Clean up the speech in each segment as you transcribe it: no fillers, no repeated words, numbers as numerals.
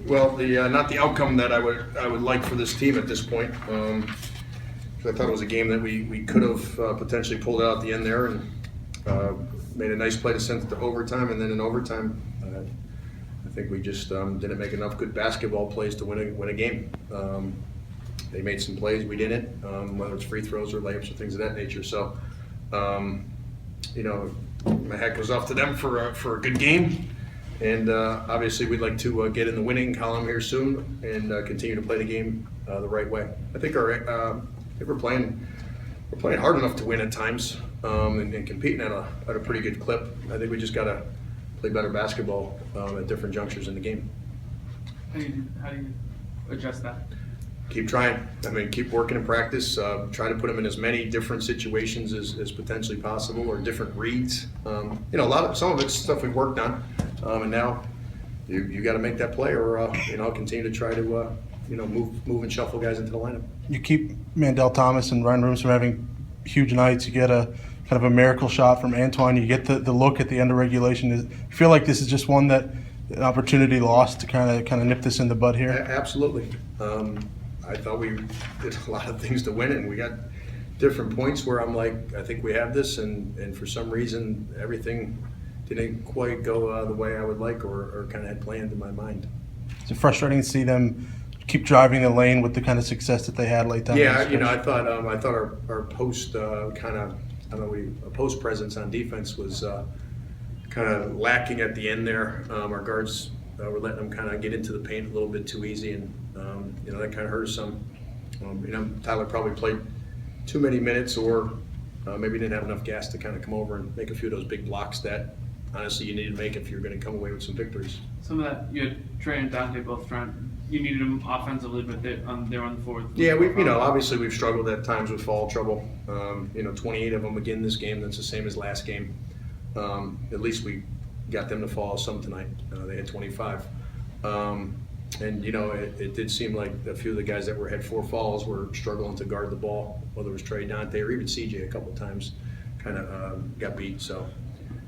Well, not the outcome that I would like for this team at this point. 'Cause I thought it was a game that we could have potentially pulled out at the end there and made a nice play to send it to overtime, and then in overtime, I think we just didn't make enough good basketball plays to win a game. They made some plays, we didn't, whether it's free throws or layups or things of that nature. So, my hat goes off to them for a good game. And obviously, we'd like to get in the winning column here soon and continue to play the game the right way. I think we're playing hard enough to win at times and competing at a pretty good clip. I think we just got to play better basketball at different junctures in the game. How do you adjust that? Keep trying. I mean, keep working in practice. Try to put them in as many different situations as potentially possible, or different reads. Some of it's stuff we've worked on, and now you got to make that play, or continue to try to move and shuffle guys into the lineup. You keep Mandel Thomas and Ryan Rooms from having huge nights. You get a kind of a miracle shot from Antoine. You get the look at the end of regulation. You feel like this is just an opportunity lost to kind of nip this in the bud here? Absolutely. I thought we did a lot of things to win it, and we got different points where I'm like, I think we have this, and for some reason everything didn't quite go the way I would like or kind of had planned in my mind. Is it frustrating to see them keep driving the lane with the kind of success that they had late down? Yeah, I thought our post post presence on defense was kind of lacking at the end there. Our guards were letting them kind of get into the paint a little bit too easy, and that kind of hurt us some. Tyler probably played too many minutes, or maybe didn't have enough gas to kind of come over and make a few of those big blocks that honestly you need to make if you're going to come away with some victories. Some of that, you had Trey and Dante both trying. You needed them offensively, but they're on the fourth. Yeah, obviously we've struggled at times with foul trouble. 28 of them again this game. That's the same as last game. At least we got them to fall some tonight. They had 25. It did seem like a few of the guys that had 4 fouls were struggling to guard the ball, whether it was Trey, Dante, or even CJ a couple of times, kind of got beat. So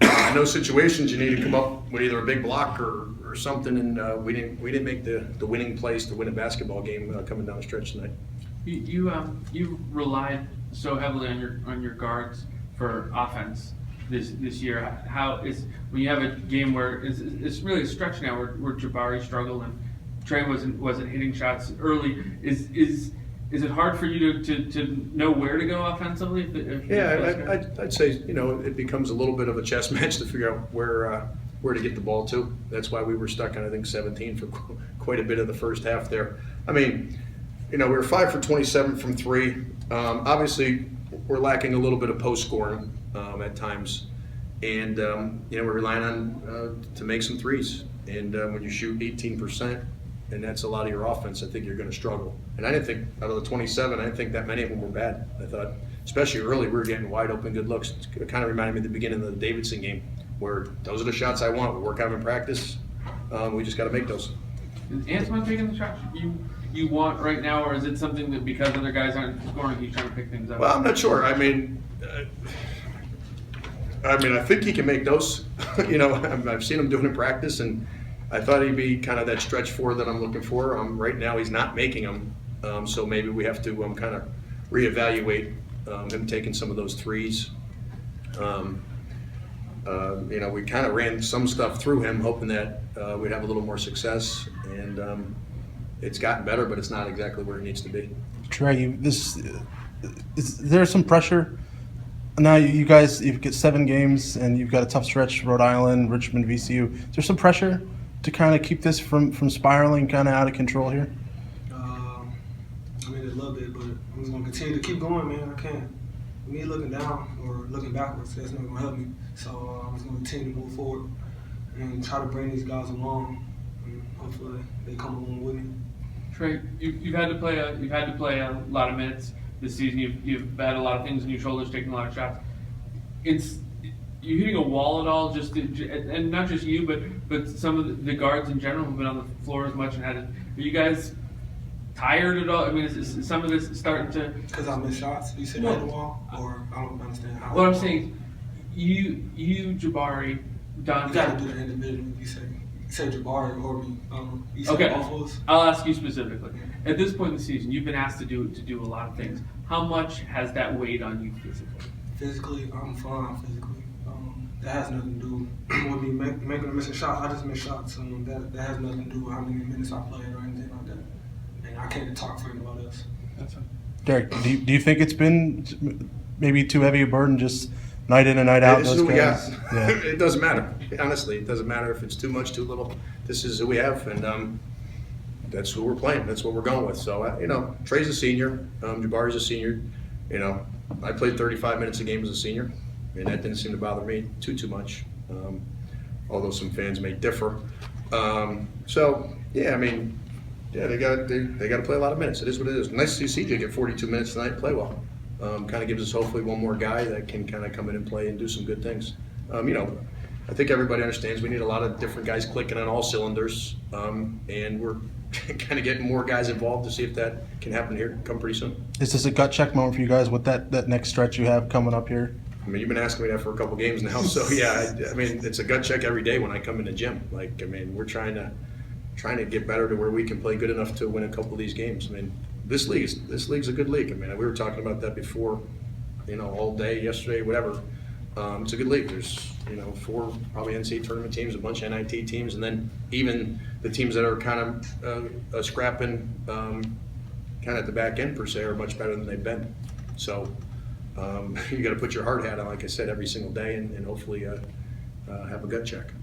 in those situations, you need to come up with either a big block or something, and we didn't make the winning plays to win a basketball game coming down the stretch tonight. You relied so heavily on your guards for offense this year. How is when you have a game where it's really a stretch now where Jabari struggled and Trey wasn't hitting shots early? Is it hard for you to know where to go offensively? I'd say it becomes a little bit of a chess match to figure out where to get the ball to. That's why we were stuck on, I think, 17 for quite a bit of the first half there. I mean, we were 5 for 27 from 3. Obviously, we're lacking a little bit of post scoring at times, and we're relying on to make some threes. And when you shoot 18%, and that's a lot of your offense, I think you're going to struggle. And I didn't think, out of the 27, I didn't think that many of them were bad. I thought, especially early, we were getting wide open good looks. It kind of reminded me of the beginning of the Davidson game, where those are the shots I want. We work on them in practice. We just got to make those. Is Antoine taking the shots you want right now, or is it something that because other guys aren't scoring, he's trying to pick things up? Well, I'm not sure. I mean, I think he can make those. I've seen him do it in practice, and I thought he'd be kind of that stretch 4 that I'm looking for. Right now, he's not making them, so maybe we have to kind of reevaluate him taking some of those threes. We kind of ran some stuff through him, hoping that we'd have a little more success, and it's gotten better, but it's not exactly where it needs to be. Trey, is there some pressure? Now you guys, you've got 7 games, and you've got a tough stretch: Rhode Island, Richmond, VCU. Is there some pressure to kind of keep this from spiraling kind of out of control here? A little bit, but I'm just going to continue to keep going, man. I can't. Me looking down or looking backwards, that's not going to help me. So I'm just going to continue to move forward and try to bring these guys along, and hopefully they come along with me. Trey, you've had to play a lot of minutes this season. You've had a lot of things on your shoulders, taking a lot of shots. You hitting a wall at all? And not just you, but some of the guards in general have been on the floor as much and had it. Are you guys tired at all? I mean, is some of this starting to? Because I miss shots. You said on the wall, or I don't understand how. What I'm saying, you Jabari, Dante. You got to do it individually. You say. said Jabari or me. He said Okay, both of us. I'll ask you specifically. At this point in the season, you've been asked to do a lot of things. How much has that weighed on you physically? Physically, I'm fine physically. That has nothing to do with me making or missing shots. I just miss shots. That has nothing to do with how many minutes I played or anything like that. And I can't talk for anybody else. That's fine. Derek, do you think it's been maybe too heavy a burden just night in and night out? This is those who we got. guys? Yeah. It doesn't matter. Honestly, it doesn't matter if it's too much, too little. This is who we have, and that's who we're playing. That's what we're going with. So, Trey's a senior. Jabari's a senior. I played 35 minutes a game as a senior, and that didn't seem to bother me too much, although some fans may differ. They got to play a lot of minutes. It is what it is. Nice to see CJ get 42 minutes tonight and play well. Kind of gives us hopefully one more guy that can kind of come in and play and do some good things. I think everybody understands we need a lot of different guys clicking on all cylinders, and we're kind of getting more guys involved to see if that can happen here come pretty soon. Is this a gut check moment for you guys with that next stretch you have coming up here? You've been asking me that for a couple games now, so yeah. It's a gut check every day when I come in the gym. We're trying to get better to where we can play good enough to win a couple of these games. This league's a good league. We were talking about that before, all day yesterday, whatever. It's a good league. There's 4 probably NCAA tournament teams, a bunch of NIT teams, and then even the teams that are kind of scrapping, kind of at the back end per se, are much better than they've been. So you got to put your hard hat on, like I said, every single day, and hopefully have a gut check.